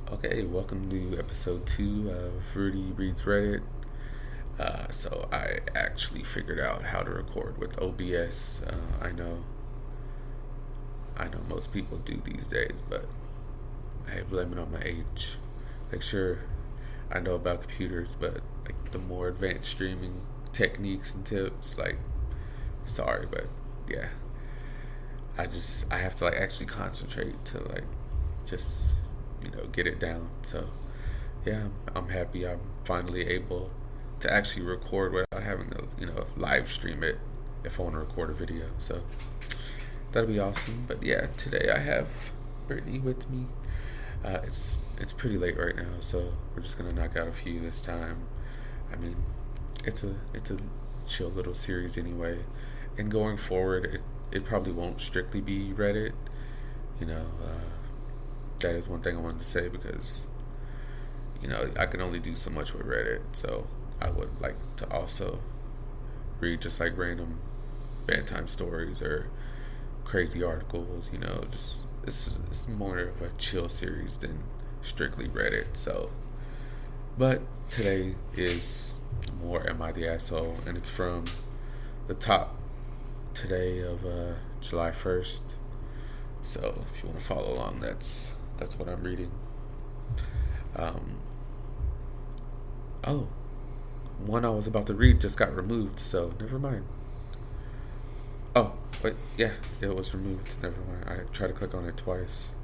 Okay, welcome to episode 2 of Rudy Reads Reddit. So I actually figured out how to record with OBS. I know most people do these days, but hey, blame it on my age. Like, sure, I know about computers, but like the more advanced streaming techniques and tips, like, sorry, but yeah, I have to like actually concentrate to like just get it down. So yeah, I'm happy I'm finally able to actually record without having to live stream it if I want to record a video. So that'll be awesome. But yeah, today I have Brittany with me. It's pretty late right now, so we're just gonna knock out a few this time. I mean, it's a chill little series anyway, and going forward, it probably won't strictly be Reddit. You know, that is one thing I wanted to say because I can only do so much with Reddit, so I would like to also read just like random bedtime stories or crazy articles. Just it's more of a chill series than strictly Reddit. So, but today is more Am I the Asshole, and it's from the top today of July 1st. So if you want to follow along, that's what I'm reading. Um, oh, one I was about to read just got removed, so never mind. Oh, wait, yeah, it was removed. Never mind. I tried to click on it twice.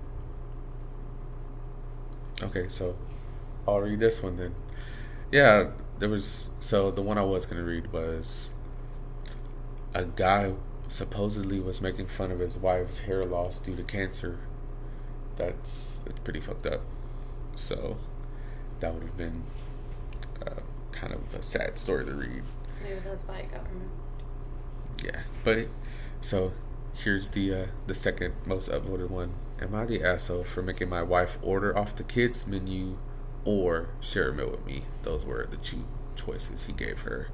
Okay, so I'll read this one then. Yeah, the one I was gonna read was a guy supposedly was making fun of his wife's hair loss due to cancer. It's pretty fucked up. So that would have been kind of a sad story to read. Maybe that's why it got removed. Yeah, so here's the second most upvoted one. Am I the asshole for making my wife order off the kids menu or share a meal with me? Those were the two choices he gave her.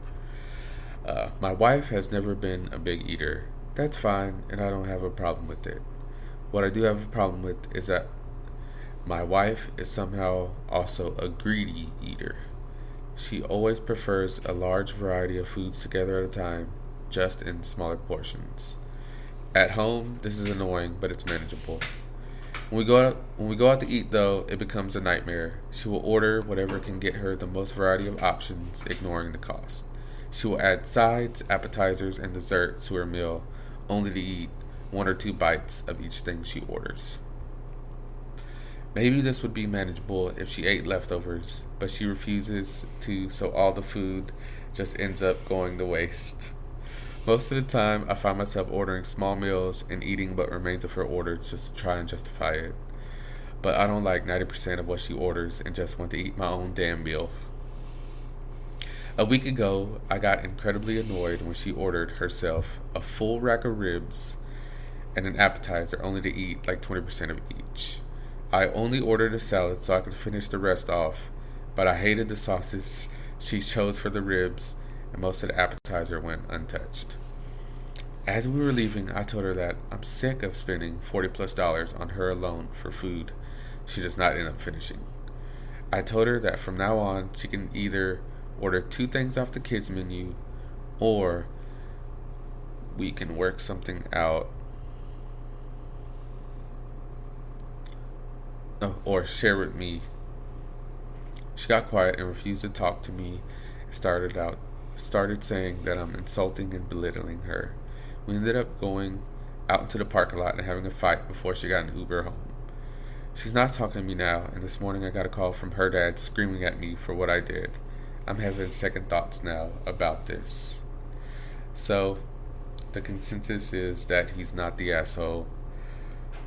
My wife has never been a big eater. That's fine, and I don't have a problem with it. What I do have a problem with is that my wife is somehow also a greedy eater. She always prefers a large variety of foods together at a time, just in smaller portions. At home, this is annoying, but it's manageable. When we go out to eat, though, it becomes a nightmare. She will order whatever can get her the most variety of options, ignoring the cost. She will add sides, appetizers, and desserts to her meal, only to eat 1 or 2 bites of each thing she orders. Maybe this would be manageable if she ate leftovers, but she refuses to, so all the food just ends up going to waste. Most of the time, I find myself ordering small meals and eating what remains of her orders just to try and justify it. But I don't like 90% of what she orders and just want to eat my own damn meal. A week ago, I got incredibly annoyed when she ordered herself a full rack of ribs and an appetizer only to eat like 20% of each. I only ordered a salad so I could finish the rest off, but I hated the sauces she chose for the ribs, and most of the appetizer went untouched. As we were leaving, I told her that I'm sick of spending $40+ on her alone for food she does not end up finishing. I told her that from now on she can either order 2 things off the kids menu, or we can work something out, or share with me. She got quiet and refused to talk to me and started saying that I'm insulting and belittling her. We ended up going out into the parking lot and having a fight before she got an Uber home. She's not talking to me now, and this morning I got a call from her dad screaming at me for what I did. I'm having second thoughts now about this. So, the consensus is that he's not the asshole.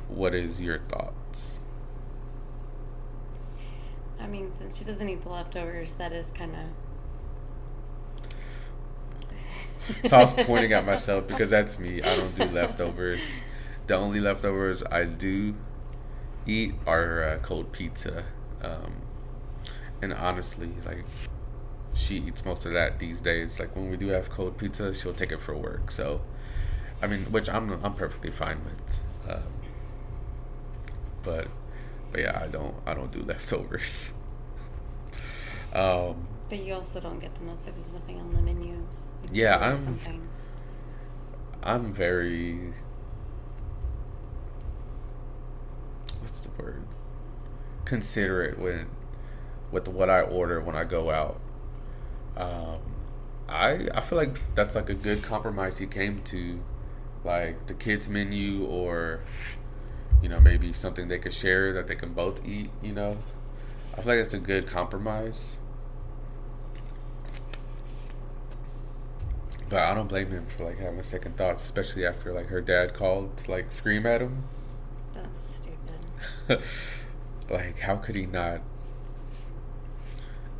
What is your thoughts? I mean, since she doesn't eat the leftovers, that is kind of... So I was pointing at myself because that's me. I don't do leftovers. The only leftovers I do eat are cold pizza. And honestly, like, she eats most of that these days. Like, when we do have cold pizza, she'll take it for work. So, I mean, which I'm perfectly fine with. But But yeah, I don't do leftovers. Um, But you also don't get the most if there's nothing on the menu. Like you yeah, order something. I'm very, what's the word? Considerate with what I order when I go out. Um, I feel like that's like a good compromise he came to, like the kids menu, or maybe something they could share that they can both eat. I feel like it's a good compromise. But I don't blame him for like having second thoughts, especially after like her dad called to like scream at him. That's stupid. Like, how could he not?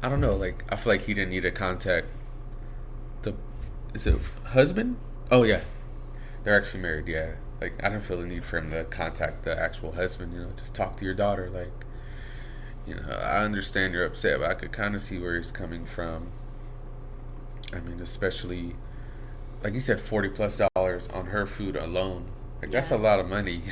I don't know. Like, I feel like he didn't need to contact the. Is it husband? Oh yeah, they're actually married. Yeah. Like, I don't feel the need for him to contact the actual husband. Just talk to your daughter. Like, I understand you're upset, but I could kind of see where he's coming from. I mean, especially like you said, $40+ on her food alone. Like, that's a Yeah. lot of money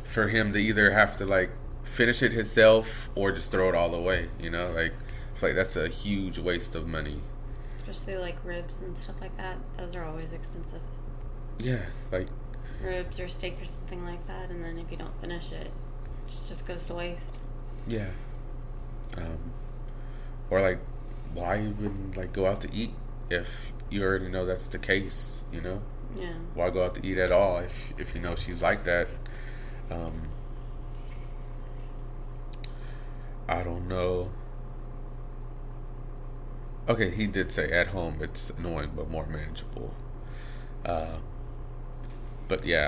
for him to either have to like finish it himself or just throw it all away. Like I feel like that's a huge waste of money. Especially like ribs and stuff like that. Those are always expensive. Yeah, like Ribs or steak or something like that, and then if you don't finish it, it just goes to waste. yeah, um, or like why even like go out to eat if you already know that's the case? Yeah. Why go out to eat at all if you know she's like that? Um, I don't know. Okay, he did say at home it's annoying but more manageable. Uh, but yeah,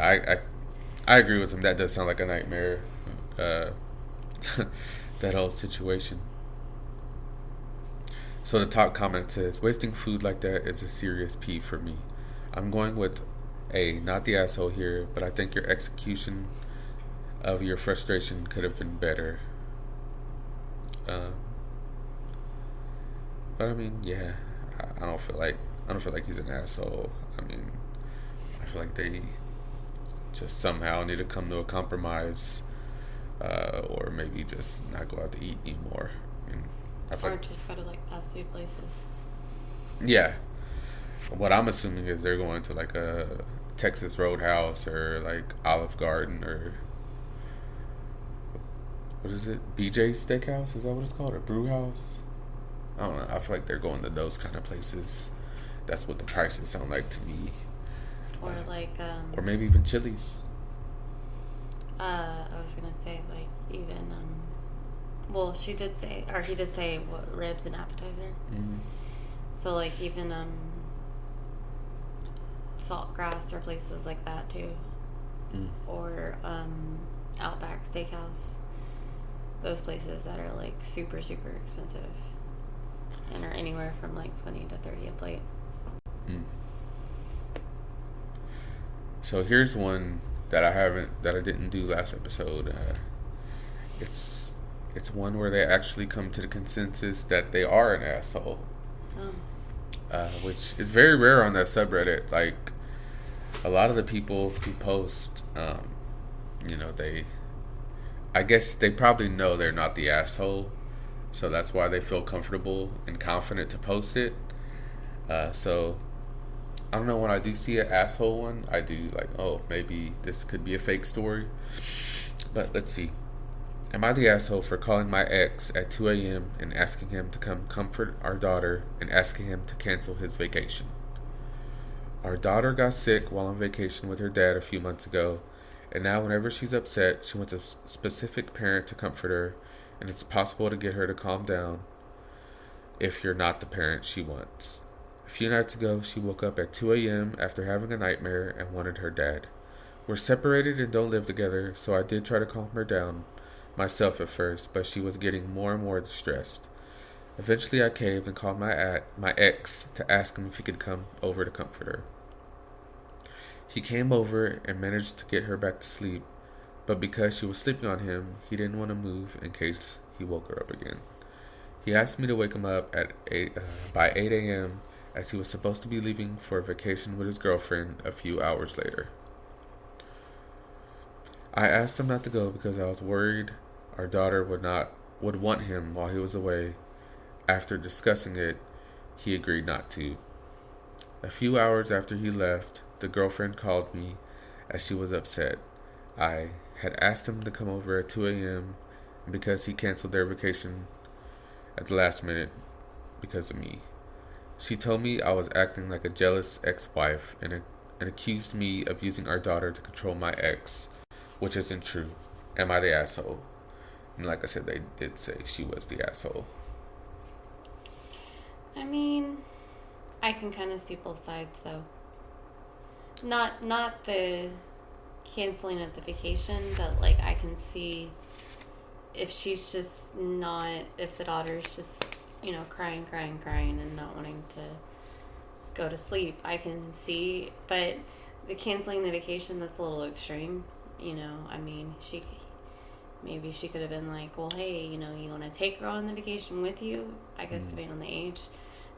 I agree with him. That does sound like a nightmare. Uh, that whole situation. So the top comment says, wasting food like that is a serious P for me. I'm going with A, not the asshole here, but I think your execution of your frustration could have been better. Uh, but I mean, yeah, I don't feel like he's an asshole. I mean, I feel like they just somehow need to come to a compromise, or maybe just not go out to eat anymore. I mean, I feel Or like, just go to like fast food places. yeah. What I'm assuming is they're going to like a Texas Roadhouse or like Olive Garden or what is it? BJ's Steakhouse? Is that what it's called? Or Brew House? I don't know. I feel like they're going to those kind of places. That's what the prices sound like to me. Or like, Or maybe even Chili's. I was gonna say like even, well, she did say, or he did say what, ribs and appetizer. Mm-hmm. So like even, Saltgrass or places like that too. Mm. Or, Outback Steakhouse. Those places that are like super, super expensive and are anywhere from like 20 to 30 a plate. Mm. So here's one that I didn't do last episode. It's one where they actually come to the consensus that they are an asshole, Oh. which is very rare on that subreddit. Like a lot of the people who post, I guess they probably know they're not the asshole, so that's why they feel comfortable and confident to post it. So I don't know, when I do see an asshole one, I do like, oh, maybe this could be a fake story. But let's see. Am I the asshole for calling my ex at 2 a.m. and asking him to come comfort our daughter and asking him to cancel his vacation? Our daughter got sick while on vacation with her dad a few months ago, and now whenever she's upset, she wants a specific parent to comfort her, and it's possible to get her to calm down if you're not the parent she wants. A few nights ago, she woke up at 2 a.m. after having a nightmare and wanted her dad. We're separated and don't live together, so I did try to calm her down myself at first, but she was getting more and more distressed. Eventually, I caved and called my ex to ask him if he could come over to comfort her. He came over and managed to get her back to sleep, but because she was sleeping on him, he didn't want to move in case he woke her up again. He asked me to wake him up at by 8 a.m. as he was supposed to be leaving for a vacation with his girlfriend a few hours later. I asked him not to go because I was worried our daughter would want him while he was away. After discussing it, he agreed not to. A few hours after he left, the girlfriend called me as she was upset. I had asked him to come over at 2 a.m. because he canceled their vacation at the last minute because of me. She told me I was acting like a jealous ex-wife and accused me of using our daughter to control my ex, which isn't true. Am I the asshole? And like I said, they did say she was the asshole. I mean, I can kind of see both sides, though. Not the canceling of the vacation, but, like, I can see if she's just not, if the daughter's just, you know, crying and not wanting to go to sleep, I can see. But the canceling the vacation, that's a little extreme, you know. I mean, maybe she could have been like, well, hey, you know, you want to take her on the vacation with you? I guess depending on the age.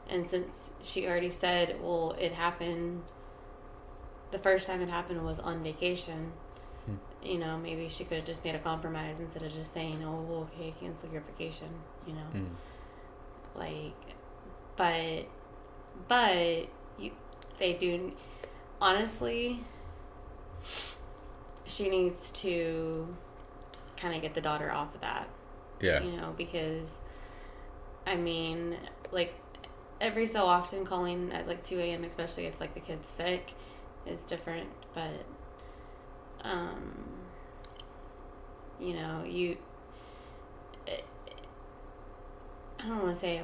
And since she already said, well, it happened, the first time it happened was on vacation, you know, maybe she could have just made a compromise instead of just saying, oh, well, okay, cancel your vacation, you know. Like, but they do, honestly, she needs to kind of get the daughter off of that. Yeah. You know, because, I mean, like, every so often calling at, like, 2 a.m., especially if, like, the kid's sick, is different. But, you know, I don't want to say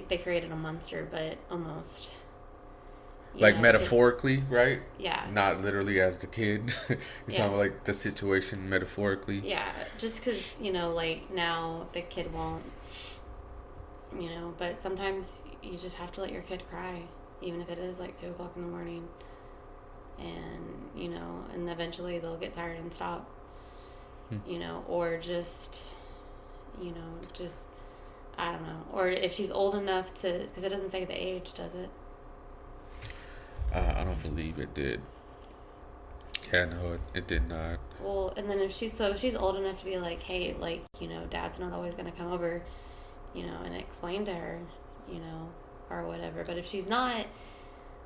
they created a monster, but almost. Like metaphorically, right? Yeah. Not literally as the kid. It's not like the situation metaphorically. Yeah, just because, you know, like, now the kid won't, you know, but sometimes you just have to let your kid cry, even if it is like 2 o'clock in the morning. And, you know, and eventually they'll get tired and stop, you know, or just, you know, just, I don't know. Or if she's old enough to, because it doesn't say the age, does it? I don't believe it did. Yeah, no, it did not. Well, and then if she's old enough to be like, hey, like, you know, Dad's not always going to come over, you know, and explain to her, you know, or whatever. But if she's not,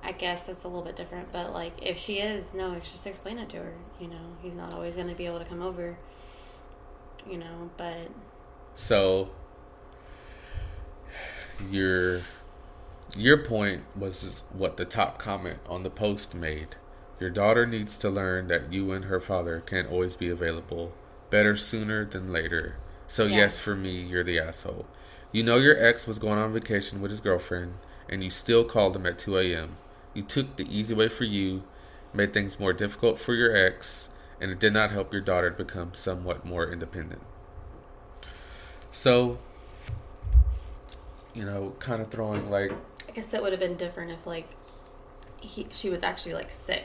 I guess that's a little bit different. But, like, if she is, no, just explain it to her, you know. He's not always going to be able to come over, you know, but. So, your point was what the top comment on the post made. Your daughter needs to learn that you and her father can't always be available. Better sooner than later. So yes, for me, you're the asshole. You know your ex was going on vacation with his girlfriend, and you still called him at 2 a.m. You took the easy way for you, made things more difficult for your ex, and it did not help your daughter to become somewhat more independent. So, you know, kind of throwing like... I guess that would have been different if, like, she was actually, like, sick,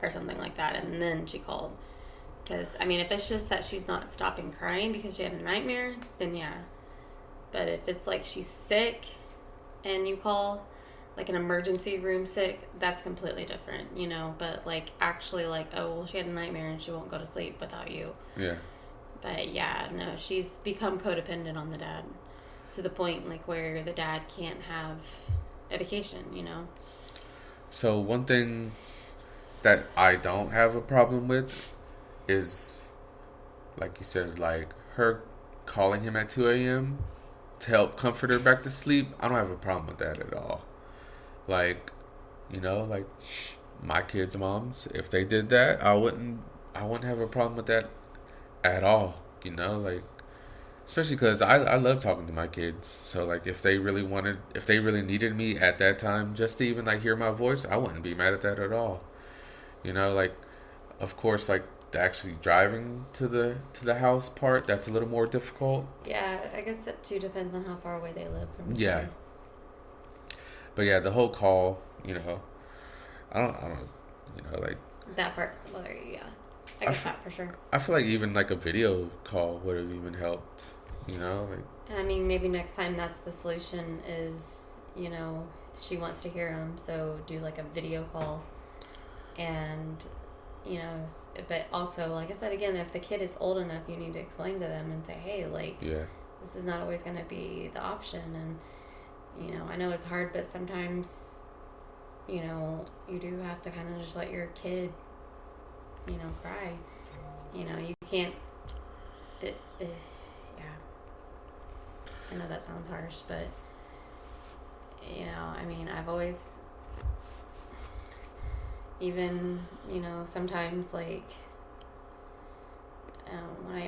or something like that, and then she called. Because, I mean, if it's just that she's not stopping crying because she had a nightmare, then yeah. But if it's, like, she's sick and you call, like, an emergency room sick, that's completely different, you know. But, like, actually, like, oh, well, she had a nightmare and she won't go to sleep without you. Yeah. But, yeah, no, she's become codependent on the dad. To the point, like, where the dad can't have a vacation, you know? So one thing that I don't have a problem with is, like you said, like, her calling him at 2 a.m. to help comfort her back to sleep. I don't have a problem with that at all. Like, you know, like, my kids' moms, if they did that, I wouldn't have a problem with that at all, you know? Like, especially because I love talking to my kids. So, like, if they really needed me at that time just to even, like, hear my voice, I wouldn't be mad at that at all. You know, like, of course, like, the actually driving to the house part, that's a little more difficult. Yeah, I guess that too depends on how far away they live from each other. But yeah, the whole call, you know, I don't, you know, like, that part's blurry, yeah. I get that for sure. I feel like even like a video call would have even helped, you know? Like, and I mean, maybe next time that's the solution is, you know, she wants to hear him, so do like a video call and you know, but also, like I said, again, if the kid is old enough, you need to explain to them and say, hey, like, Yeah. this is not always going to be the option. And, you know, I know it's hard, but sometimes, you know, you do have to kind of just let your kid, you know, cry. You know, you can't, yeah. I know that sounds harsh, but, you know, I mean, I've always, even, you know, sometimes, like,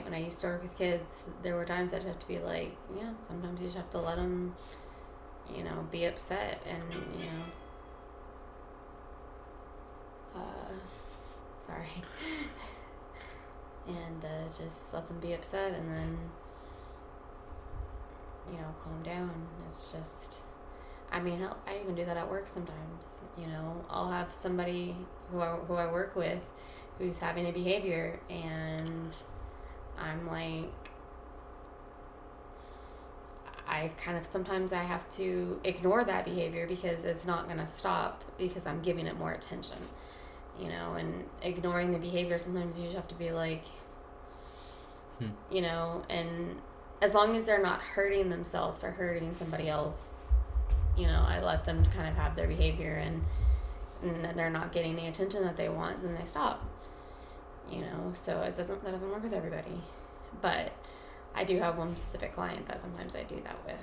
when I used to work with kids, there were times I'd have to be like, yeah, sometimes you just have to let them, you know, be upset, and, you know, sorry, and just let them be upset, and then, you know, calm down. It's just, I mean, I even do that at work sometimes. You know, I'll have somebody who I work with who's having a behavior, and I'm like, I kind of, sometimes I have to ignore that behavior because it's not going to stop because I'm giving it more attention, you know, and ignoring the behavior, sometimes you just have to be like, you know, and as long as they're not hurting themselves or hurting somebody else, you know, I let them kind of have their behavior, and they're not getting the attention that they want, then they stop, you know. So that doesn't work with everybody, but I do have one specific client that sometimes I do that with.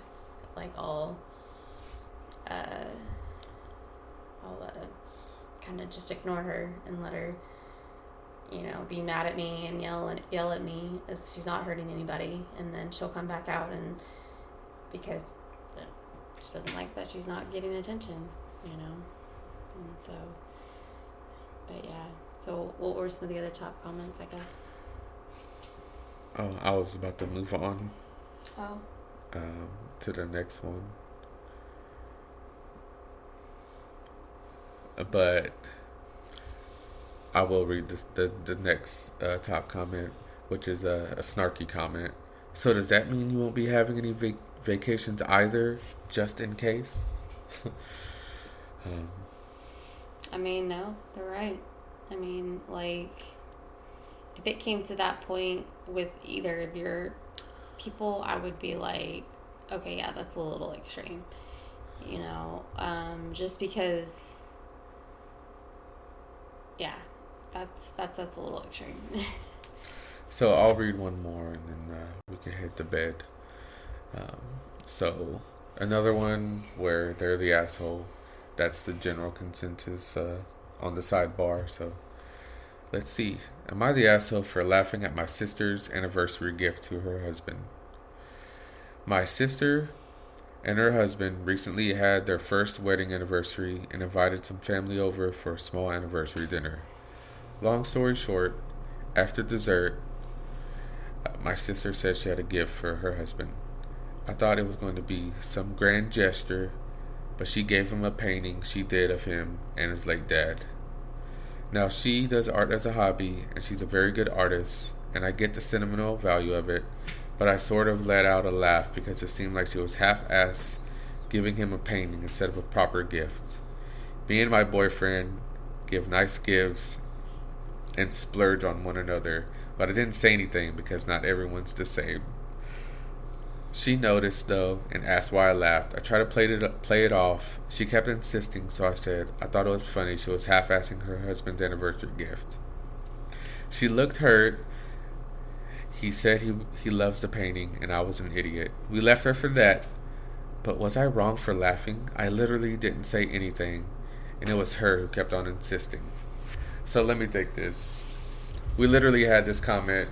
Like, I'll kind of just ignore her and let her, you know, be mad at me and yell at me as she's not hurting anybody, and then she'll come back out, and because she doesn't like that she's not getting attention, you know. And so, but yeah. So what were some of the other top comments, I guess? Oh, I was about to move on. Oh. To the next one. But I will read the next top comment, which is a snarky comment. So does that mean you won't be having any vacations either, just in case? I mean, no, they're right. I mean, like, if it came to that point with either of your people, I would be like, okay, yeah, that's a little extreme, you know, just because, yeah, that's a little extreme. So I'll read one more, and then we can head to bed. So another one where they're the asshole. That's the general consensus on the sidebar. So let's see. Am I the asshole for laughing at my sister's anniversary gift to her husband? My sister and her husband recently had their first wedding anniversary and invited some family over for a small anniversary dinner. Long story short, after dessert, my sister said she had a gift for her husband. I thought it was going to be some grand gesture, but she gave him a painting she did of him and his late dad. Now, she does art as a hobby, and she's a very good artist, and I get the sentimental value of it, but I sort of let out a laugh because it seemed like she was half-assed giving him a painting instead of a proper gift. Me and my boyfriend give nice gifts and splurge on one another, but I didn't say anything because not everyone's the same. She noticed, though, and asked why I laughed. I tried to play it off. She kept insisting, so I said I thought it was funny she was half-assing her husband's anniversary gift. She looked hurt. He said he loves the painting, and I was an idiot. We left her for that, but was I wrong for laughing? I literally didn't say anything, and it was her who kept on insisting. So let me take this. We literally had this comment.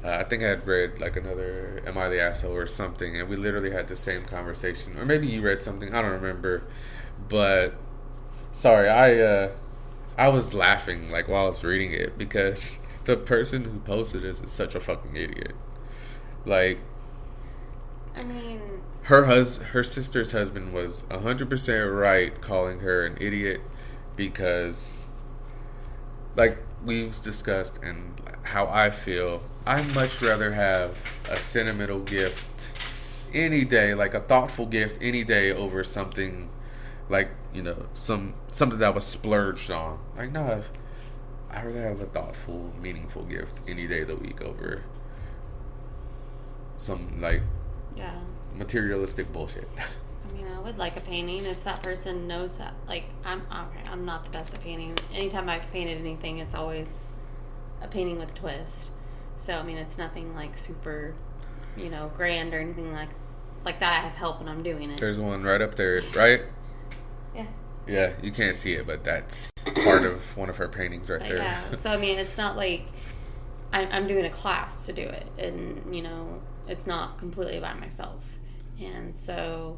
I think I had read like another "Am I the asshole" or something, and we literally had the same conversation. Or maybe you read something, I don't remember. But sorry, I was laughing like while I was reading it because the person who posted this is such a fucking idiot. Like, I mean, her sister's husband was 100% right calling her an idiot because, like we've discussed and how I feel, I'd much rather have a sentimental gift any day, like a thoughtful gift any day, over something like, you know, something that was splurged on. Like, no, I rather have a thoughtful, meaningful gift any day of the week over some like Yeah. materialistic bullshit. I mean, I would like a painting if that person knows that. Like, I'm not the best at painting. Anytime I've painted anything, it's always a painting with a twist. So, I mean, it's nothing like super, grand or anything like that. I have help when I'm doing it. There's one right up there, right? Yeah. Yeah, you can't see it, but that's part of one of her paintings right there. Yeah. So, I mean, it's not like I'm doing a class to do it. And, it's not completely by myself. And so,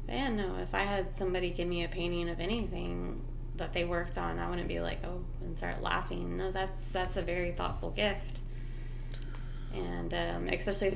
yeah, no, if I had somebody give me a painting of anything that they worked on, I wouldn't be like, oh, and start laughing. No, that's a very thoughtful gift. And especially if